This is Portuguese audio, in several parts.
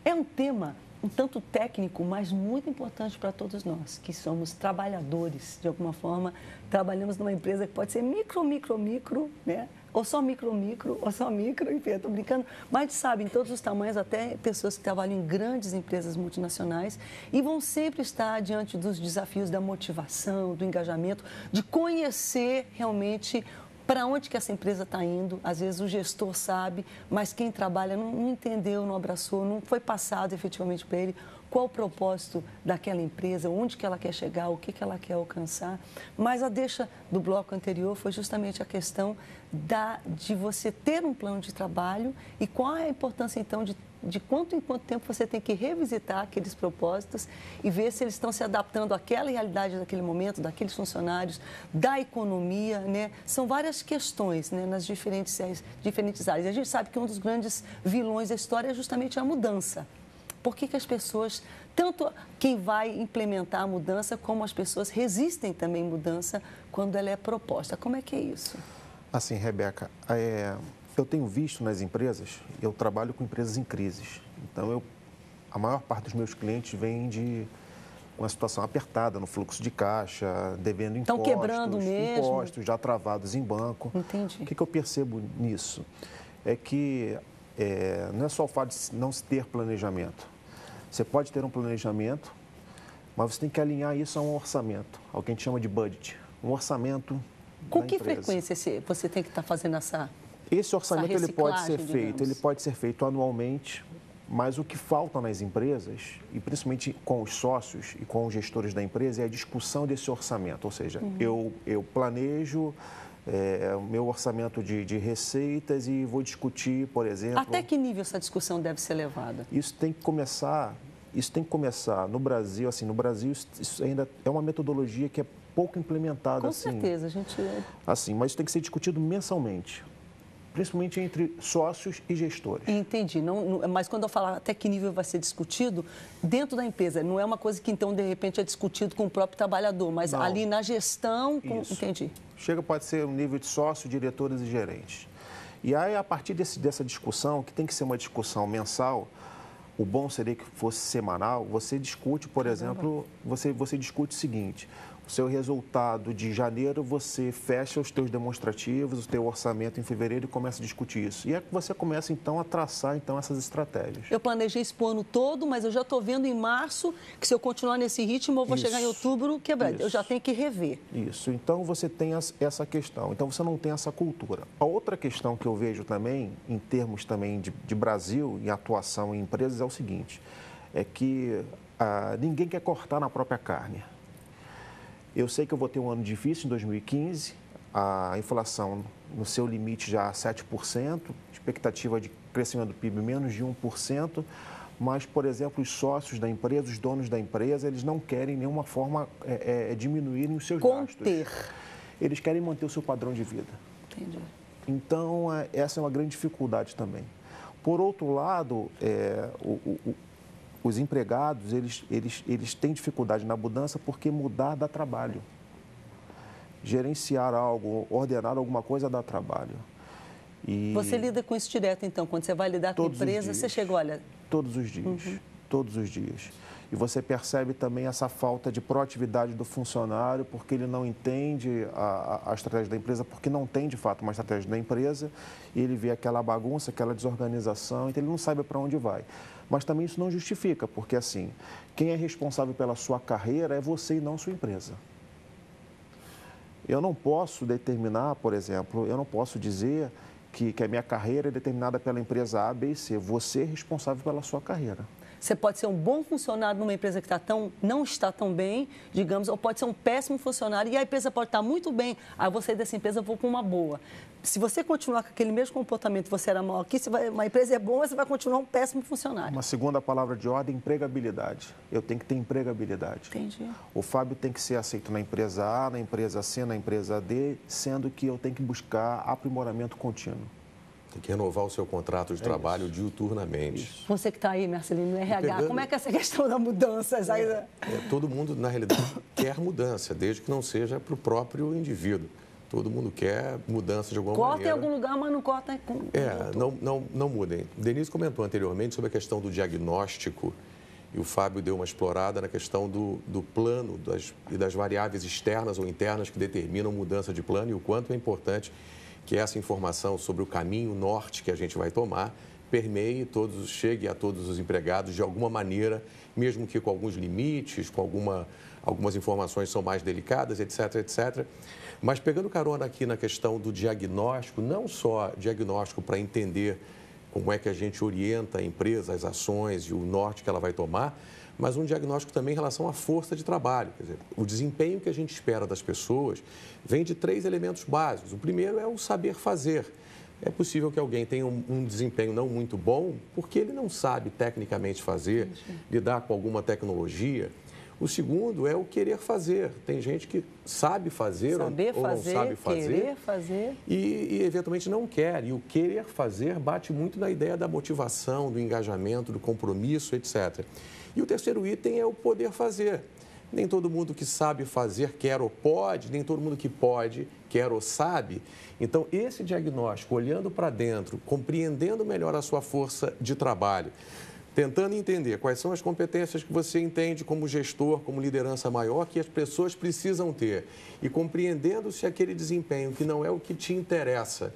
É um tema um tanto técnico, mas muito importante para todos nós, que somos trabalhadores, de alguma forma, trabalhamos numa empresa que pode ser micro, né? Ou só micro, ou só micro, enfim, eu estou brincando, mas sabe, em todos os tamanhos, até pessoas que trabalham em grandes empresas multinacionais e vão sempre estar diante dos desafios da motivação, do engajamento, de conhecer realmente para onde que essa empresa está indo. Às vezes o gestor sabe, mas quem trabalha não entendeu, não abraçou, não foi passado efetivamente para ele qual o propósito daquela empresa, onde que ela quer chegar, o que que ela quer alcançar. Mas a deixa do bloco anterior foi justamente a questão de você ter um plano de trabalho e qual é a importância, então, de quanto em quanto tempo você tem que revisitar aqueles propósitos e ver se eles estão se adaptando àquela realidade daquele momento, daqueles funcionários, da economia, né? São várias questões, né, nas diferentes áreas. E a gente sabe que um dos grandes vilões da história é justamente a mudança. Por que as pessoas, tanto quem vai implementar a mudança, como as pessoas resistem também à mudança quando ela é proposta? Como é que é isso? Assim, Rebeca, eu tenho visto nas empresas, eu trabalho com empresas em crises, então a maior parte dos meus clientes vem de uma situação apertada no fluxo de caixa, devendo impostos, estão quebrando mesmo, impostos já travados em banco. Entendi. O que eu percebo nisso? É que não é só o fato de não se ter planejamento. Você pode ter um planejamento, mas você tem que alinhar isso a um orçamento, ao que a gente chama de budget, um orçamento. Com que frequência você tem que estar fazendo esse orçamento ele pode ser feito anualmente, mas o que falta nas empresas, e principalmente com os sócios e com os gestores da empresa, é a discussão desse orçamento. Ou seja, eu planejo o meu orçamento de receitas e vou discutir, por exemplo... Até que nível essa discussão deve ser levada? Isso tem que começar no Brasil. Assim, no Brasil, isso ainda é uma metodologia que é pouco implementada. Com certeza, a gente... Assim, mas isso tem que ser discutido mensalmente, principalmente entre sócios e gestores. Entendi. Mas quando eu falar até que nível vai ser discutido, dentro da empresa, não é uma coisa que, então, de repente, é discutido com o próprio trabalhador, mas não. Ali na gestão... Isso. Entendi. Pode ser um nível de sócio, diretores e gerentes. E aí, a partir dessa discussão, que tem que ser uma discussão mensal, o bom seria que fosse semanal, você discute, por exemplo, você discute o seguinte: o seu resultado de janeiro, você fecha os teus demonstrativos, o teu orçamento em fevereiro e começa a discutir isso. E é que você começa, então, a traçar essas estratégias. Eu planejei isso para o ano todo, mas eu já estou vendo em março que se eu continuar nesse ritmo, eu vou chegar em outubro quebrado. Eu já tenho que rever. Isso. Então, você tem essa questão. Então, você não tem essa cultura. A outra questão que eu vejo também, em termos também de Brasil e atuação em empresas, é o seguinte: é que ninguém quer cortar na própria carne. Eu sei que eu vou ter um ano difícil em 2015, a inflação no seu limite já 7%, expectativa de crescimento do PIB menos de 1%, mas, por exemplo, os sócios da empresa, os donos da empresa, eles não querem de nenhuma forma diminuírem os seus gastos. Eles querem manter o seu padrão de vida. Entendi. Então, essa é uma grande dificuldade também. Por outro lado, os empregados, eles têm dificuldade na mudança porque mudar dá trabalho. Gerenciar algo, ordenar alguma coisa dá trabalho. E você lida com isso direto, então? Quando você vai lidar com a empresa, você chega, olha... Todos os dias, todos os dias. E você percebe também essa falta de proatividade do funcionário, porque ele não entende a estratégia da empresa, porque não tem, de fato, uma estratégia da empresa, e ele vê aquela bagunça, aquela desorganização, então ele não sabe para onde vai. Mas também isso não justifica, porque, assim, quem é responsável pela sua carreira é você e não sua empresa. Eu não posso determinar, por exemplo, eu não posso dizer que a minha carreira é determinada pela empresa A, B e C. Você é responsável pela sua carreira. Você pode ser um bom funcionário numa empresa que não está tão bem, digamos, ou pode ser um péssimo funcionário e a empresa pode estar muito bem. Aí você dessa empresa, eu vou para uma boa. Se você continuar com aquele mesmo comportamento, você era mal aqui, uma empresa é boa, você vai continuar um péssimo funcionário. Uma segunda palavra de ordem, empregabilidade. Eu tenho que ter empregabilidade. Entendi. O Fábio tem que ser aceito na empresa A, na empresa C, na empresa D, sendo que eu tenho que buscar aprimoramento contínuo. Tem que renovar o seu contrato de trabalho diuturnamente. Isso. Você que está aí, Marcelino, no RH, como é que é essa questão da mudança? Todo mundo, na realidade, quer mudança, desde que não seja para o próprio indivíduo. Todo mundo quer mudança de alguma Corta maneira. em algum lugar, mas não corta com... Não mudem. Denise comentou anteriormente sobre a questão do diagnóstico e o Fábio deu uma explorada na questão do plano e das variáveis externas ou internas que determinam mudança de plano e o quanto é importante que essa informação sobre o caminho norte que a gente vai tomar permeie chegue a todos os empregados de alguma maneira, mesmo que com alguns limites, com algumas informações são mais delicadas, etc, etc. Mas pegando carona aqui na questão do diagnóstico, não só diagnóstico para entender como é que a gente orienta a empresa, as ações e o norte que ela vai tomar, mas um diagnóstico também em relação à força de trabalho. Quer dizer, o desempenho que a gente espera das pessoas vem de 3 elementos básicos. O primeiro é o saber fazer. É possível que alguém tenha um desempenho não muito bom porque ele não sabe tecnicamente fazer, lidar com alguma tecnologia. O segundo é o querer fazer. Tem gente que sabe fazer ou não sabe fazer. Querer fazer. E eventualmente não quer. E o querer fazer bate muito na ideia da motivação, do engajamento, do compromisso, etc. E o terceiro item é o poder fazer. Nem todo mundo que sabe fazer quer ou pode, nem todo mundo que pode quer ou sabe. Então, esse diagnóstico, olhando para dentro, compreendendo melhor a sua força de trabalho, tentando entender quais são as competências que você entende como gestor, como liderança maior, que as pessoas precisam ter. E compreendendo se aquele desempenho, que não é o que te interessa,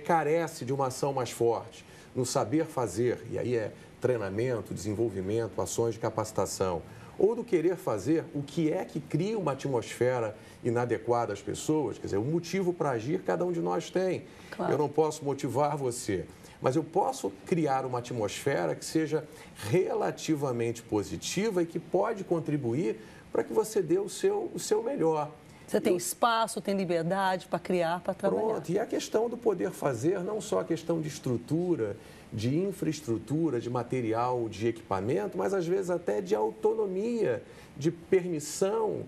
carece de uma ação mais forte, no saber fazer, e aí é treinamento, desenvolvimento, ações de capacitação, ou do querer fazer, o que é que cria uma atmosfera inadequada às pessoas, quer dizer, o motivo para agir cada um de nós tem. Claro. Eu não posso motivar você, mas eu posso criar uma atmosfera que seja relativamente positiva e que pode contribuir para que você dê o seu melhor. Você tem espaço, tem liberdade para criar, para trabalhar. Pronto, e a questão do poder fazer, não só a questão de estrutura, de infraestrutura, de material, de equipamento, mas às vezes até de autonomia, de permissão.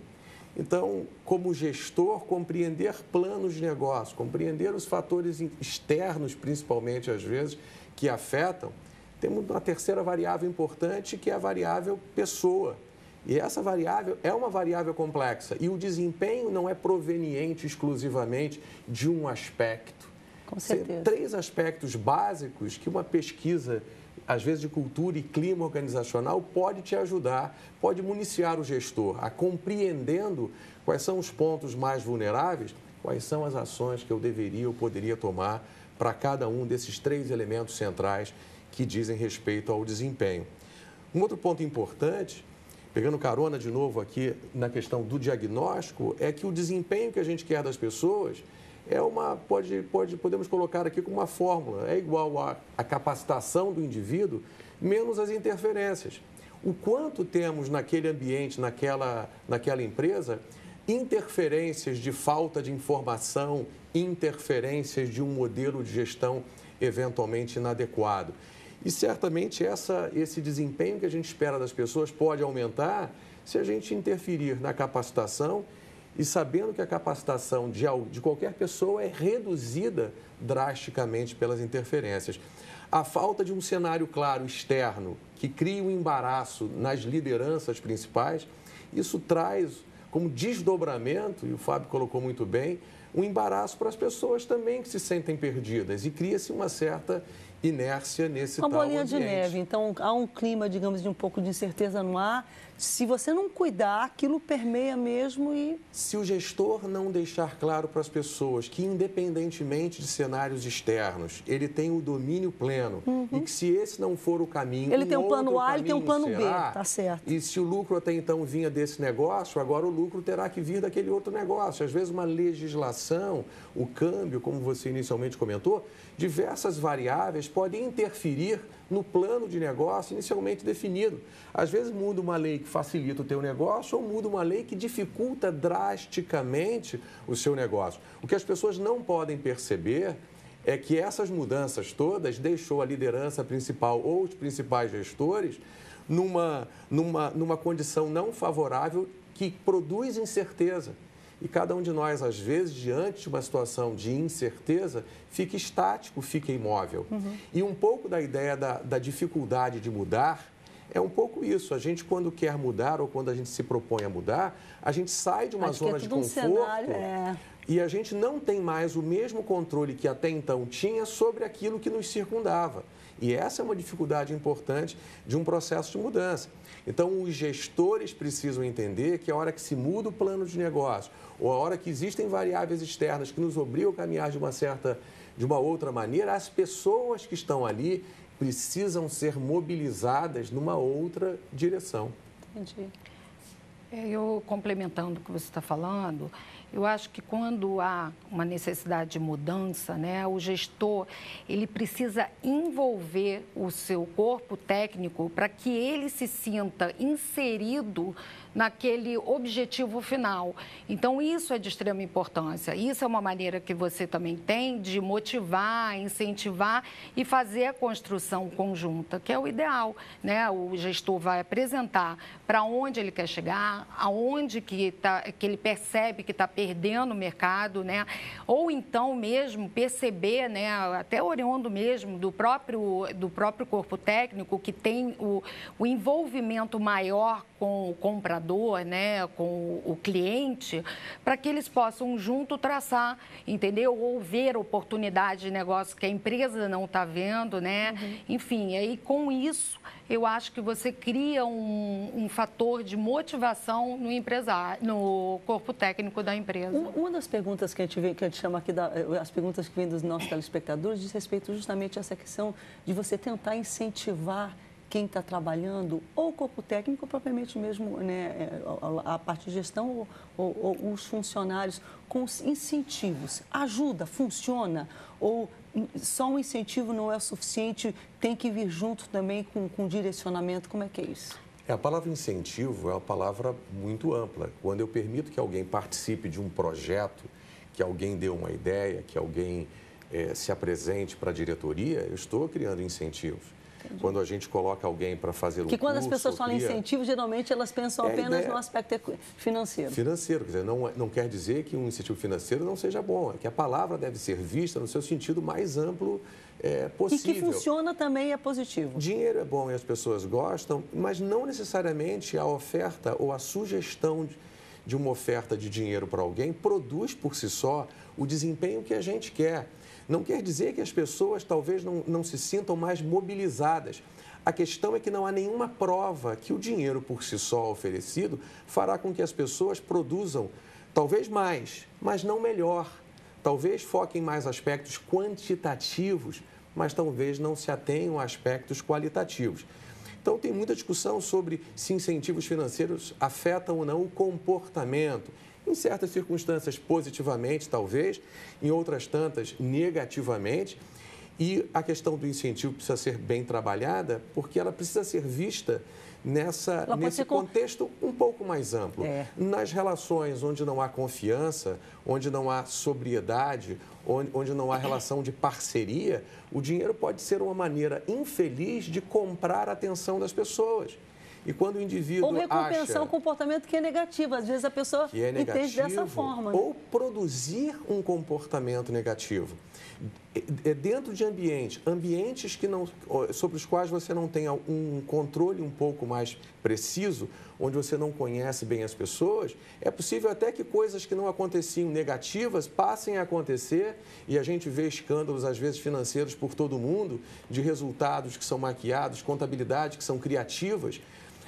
Então, como gestor, compreender planos de negócio, compreender os fatores externos, principalmente às vezes, que afetam. Temos uma terceira variável importante, que é a variável pessoa. E essa variável é uma variável complexa. E o desempenho não é proveniente exclusivamente de um aspecto. Com certeza. Tem 3 aspectos básicos que uma pesquisa, às vezes de cultura e clima organizacional, pode te ajudar, pode municiar o gestor a compreendendo quais são os pontos mais vulneráveis, quais são as ações que eu deveria ou poderia tomar para cada um desses 3 elementos centrais que dizem respeito ao desempenho. Um outro ponto importante, pegando carona de novo aqui na questão do diagnóstico, é que o desempenho que a gente quer das pessoas podemos colocar aqui como uma fórmula, é igual à capacitação do indivíduo menos as interferências. O quanto temos naquele ambiente, naquela empresa, interferências de falta de informação, interferências de um modelo de gestão eventualmente inadequado. E certamente esse desempenho que a gente espera das pessoas pode aumentar se a gente interferir na capacitação e sabendo que a capacitação de qualquer pessoa é reduzida drasticamente pelas interferências. A falta de um cenário claro externo que cria um embaraço nas lideranças principais, isso traz como desdobramento, e o Fábio colocou muito bem, um embaraço para as pessoas também que se sentem perdidas e cria-se uma certa inércia nesse tal ambiente. Uma bolinha de neve, então há um clima, digamos, de um pouco de incerteza no ar. Se você não cuidar, aquilo permeia mesmo e... Se o gestor não deixar claro para as pessoas que, independentemente de cenários externos, ele tem o domínio pleno e que se esse não for o caminho, ele tem um plano A e tem um plano B, tá certo. E se o lucro até então vinha desse negócio, agora o lucro terá que vir daquele outro negócio. Às vezes uma legislação, o câmbio, como você inicialmente comentou, diversas variáveis podem interferir no plano de negócio inicialmente definido. Às vezes muda uma lei que facilita o teu negócio ou muda uma lei que dificulta drasticamente o seu negócio. O que as pessoas não podem perceber é que essas mudanças todas deixou a liderança principal ou os principais gestores numa condição não favorável que produz incerteza. E cada um de nós, às vezes, diante de uma situação de incerteza, fica estático, fica imóvel. E um pouco da ideia da dificuldade de mudar é um pouco isso. A gente, quando quer mudar ou quando a gente se propõe a mudar, a gente sai de uma zona de conforto E a gente não tem mais o mesmo controle que até então tinha sobre aquilo que nos circundava. E essa é uma dificuldade importante de um processo de mudança. Então, os gestores precisam entender que a hora que se muda o plano de negócio, ou a hora que existem variáveis externas que nos obrigam a caminhar de uma outra maneira, as pessoas que estão ali precisam ser mobilizadas numa outra direção. Entendi. Eu, complementando o que você está falando, eu acho que quando há uma necessidade de mudança, né, o gestor ele precisa envolver o seu corpo técnico para que ele se sinta inserido naquele objetivo final. Então, isso é de extrema importância. Isso é uma maneira que você também tem de motivar, incentivar e fazer a construção conjunta, que é o ideal, né? O gestor vai apresentar para onde ele quer chegar, aonde que ele percebe que está perdendo o mercado, né? Ou então mesmo perceber, né, até oriundo mesmo do próprio corpo técnico, que tem o envolvimento maior com o comprador, né, com o cliente, para que eles possam junto traçar, entendeu? Ou ver oportunidade de negócio que a empresa não está vendo, né? Uhum. Enfim, aí com isso, eu acho que você cria um fator de motivação no empresário, no corpo técnico da empresa. Uma das perguntas que a gente chama aqui, as perguntas que vêm dos nossos telespectadores, diz respeito justamente a essa questão de você tentar incentivar quem está trabalhando, ou o corpo técnico, ou propriamente mesmo, né, a parte de gestão, ou os funcionários, com os incentivos. Ajuda, funciona? Ou só um incentivo não é o suficiente, tem que vir junto também com direcionamento? Como é que é isso? A palavra incentivo é uma palavra muito ampla. Quando eu permito que alguém participe de um projeto, que alguém dê uma ideia, que alguém se apresente para a diretoria, eu estou criando incentivos. Entendi. Quando a gente coloca alguém para fazer um curso... Porque quando as pessoas falam incentivo, geralmente elas pensam apenas no aspecto financeiro. Financeiro, quer dizer, não quer dizer que um incentivo financeiro não seja bom, é que a palavra deve ser vista no seu sentido mais amplo possível. E que funciona também é positivo. Dinheiro é bom e as pessoas gostam, mas não necessariamente a oferta ou a sugestão de uma oferta de dinheiro para alguém produz por si só o desempenho que a gente quer. Não quer dizer que as pessoas talvez não se sintam mais mobilizadas. A questão é que não há nenhuma prova que o dinheiro por si só oferecido fará com que as pessoas produzam talvez mais, mas não melhor. Talvez foquem mais aspectos quantitativos, mas talvez não se atenham a aspectos qualitativos. Então, tem muita discussão sobre se incentivos financeiros afetam ou não o comportamento. Em certas circunstâncias, positivamente, talvez, em outras tantas, negativamente. E a questão do incentivo precisa ser bem trabalhada, porque ela precisa ser vista nesse contexto um pouco mais amplo. Nas relações onde não há confiança, onde não há sobriedade, onde não há relação de parceria, o dinheiro pode ser uma maneira infeliz de comprar a atenção das pessoas. E quando o indivíduo ou recompensar um comportamento que é negativo. Às vezes a pessoa entende dessa forma. Ou produzir um comportamento negativo. Dentro de ambientes sobre os quais você não tem um controle um pouco mais preciso, onde você não conhece bem as pessoas, é possível até que coisas que não aconteciam negativas passem a acontecer, e a gente vê escândalos, às vezes, financeiros por todo o mundo, de resultados que são maquiados, contabilidade que são criativas.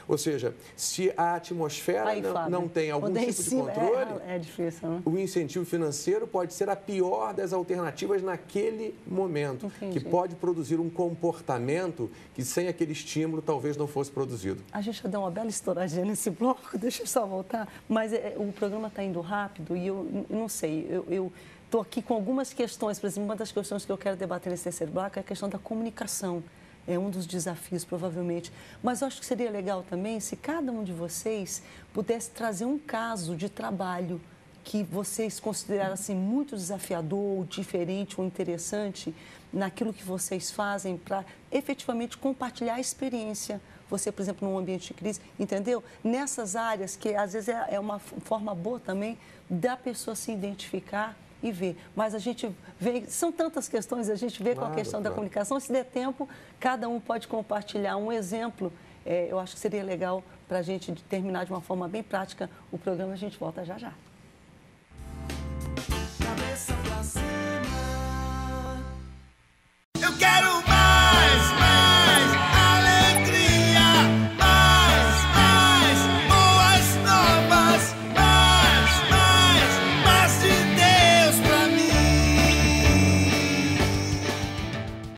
Ou seja, se a atmosfera não tem algum tipo de controle, é difícil, né? O incentivo financeiro pode ser a pior das alternativas naquele momento, que pode produzir um comportamento que sem aquele estímulo talvez não fosse produzido. A gente já deu uma bela estouradinha nesse bloco, deixa eu só voltar, mas o programa está indo rápido e eu não sei, eu estou aqui com algumas questões, por exemplo, uma das questões que eu quero debater nesse terceiro bloco é a questão da comunicação. É um dos desafios, provavelmente. Mas eu acho que seria legal também se cada um de vocês pudesse trazer um caso de trabalho que vocês considerassem muito desafiador, ou diferente, ou interessante naquilo que vocês fazem para efetivamente compartilhar a experiência. Você, por exemplo, num ambiente de crise, entendeu? Nessas áreas que às vezes é uma forma boa também da pessoa se identificar e ver. Mas a gente vê, são tantas questões, a gente vê com a questão da comunicação, se der tempo, cada um pode compartilhar um exemplo. Eu acho que seria legal para a gente terminar de uma forma bem prática o programa, a gente volta já já.